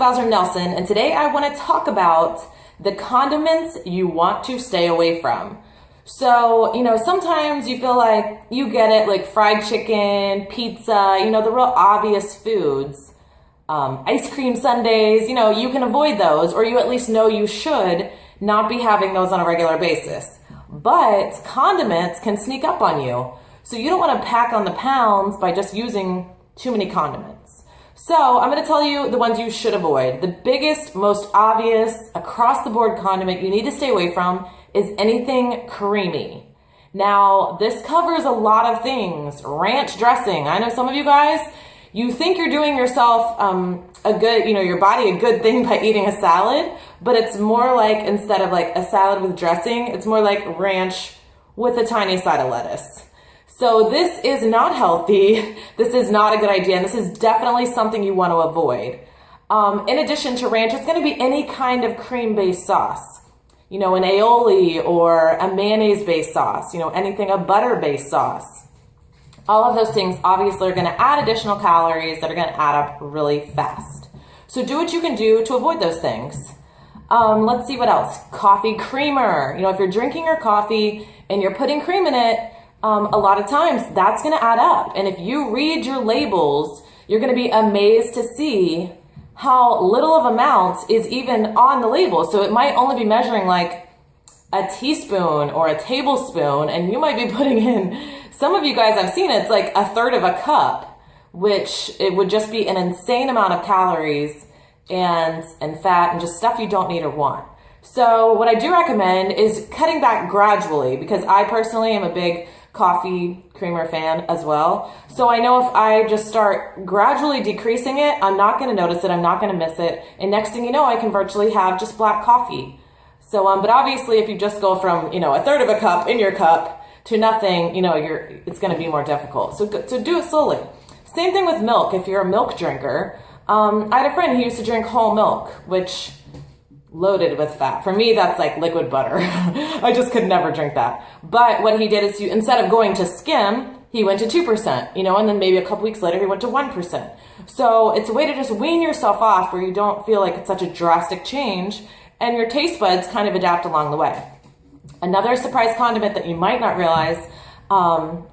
Bowser Nelson, and today I want to talk about the condiments you want to stay away from. So, sometimes you feel like you get it, like fried chicken, pizza, the real obvious foods. Ice cream sundaes, you can avoid those, or you at least know you should not be having those on a regular basis. But condiments can sneak up on you. So you don't want to pack on the pounds by just using too many condiments. So I'm going to tell you the ones you should avoid. The biggest, most obvious, across the board condiment you need to stay away from is anything creamy. Now, this covers a lot of things. Ranch dressing. I know some of you guys, you think you're doing yourself a good, your body a good thing by eating a salad, but it's more like, instead of like a salad with dressing, it's more like ranch with a tiny side of lettuce. So this is not healthy. This is not a good idea. And this is definitely something you want to avoid. In addition to ranch, it's going to be any kind of cream-based sauce. An aioli or a mayonnaise-based sauce, anything, a butter-based sauce. All of those things obviously are going to add additional calories that are going to add up really fast. So do what you can do to avoid those things. Let's see what else. Coffee creamer. If you're drinking your coffee and you're putting cream in it, a lot of times that's going to add up. And if you read your labels, you're going to be amazed to see how little of amounts is even on the label. So it might only be measuring like a teaspoon or a tablespoon, and you might be putting in, some of you guys, I've seen it's like a third of a cup, which it would just be an insane amount of calories and fat and just stuff you don't need or want. So what I do recommend is cutting back gradually, because I personally am a big coffee creamer fan as well. So I know if I just start gradually decreasing it, I'm not going to notice it. I'm not going to miss it. And next thing you know, I can virtually have just black coffee. So, but obviously if you just go from, a third of a cup in your cup to nothing, it's going to be more difficult. So do it slowly. Same thing with milk. If you're a milk drinker, I had a friend who used to drink whole milk, which loaded with fat. For me, that's like liquid butter. I just could never drink that. But what he did is, instead of going to skim, he went to 2%, and then maybe a couple weeks later, he went to 1%. So it's a way to just wean yourself off where you don't feel like it's such a drastic change, and your taste buds kind of adapt along the way. Another surprise condiment that you might not realize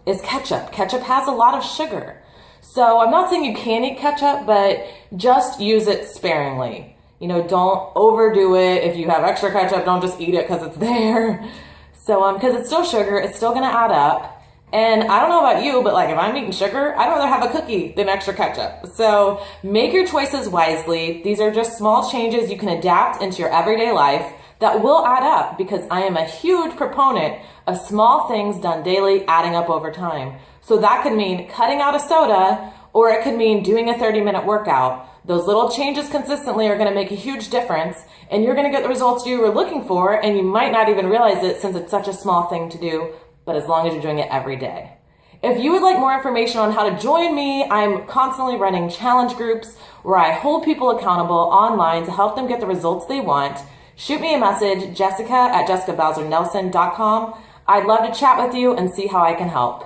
is ketchup. Ketchup has a lot of sugar. So I'm not saying you can't eat ketchup, but just use it sparingly. Don't overdo it. If you have extra ketchup, don't just eat it because it's there. So, because it's still sugar, it's still going to add up. And I don't know about you, but like if I'm eating sugar, I'd rather have a cookie than extra ketchup. So make your choices wisely. These are just small changes you can adapt into your everyday life that will add up, because I am a huge proponent of small things done daily adding up over time. So that could mean cutting out a soda, or it could mean doing a 30-minute workout. Those little changes consistently are going to make a huge difference, and you're going to get the results you were looking for, and you might not even realize it since it's such a small thing to do, but as long as you're doing it every day. If you would like more information on how to join me, I'm constantly running challenge groups where I hold people accountable online to help them get the results they want. Shoot me a message, Jessica@jessicabowsernelson.com. I'd love to chat with you and see how I can help.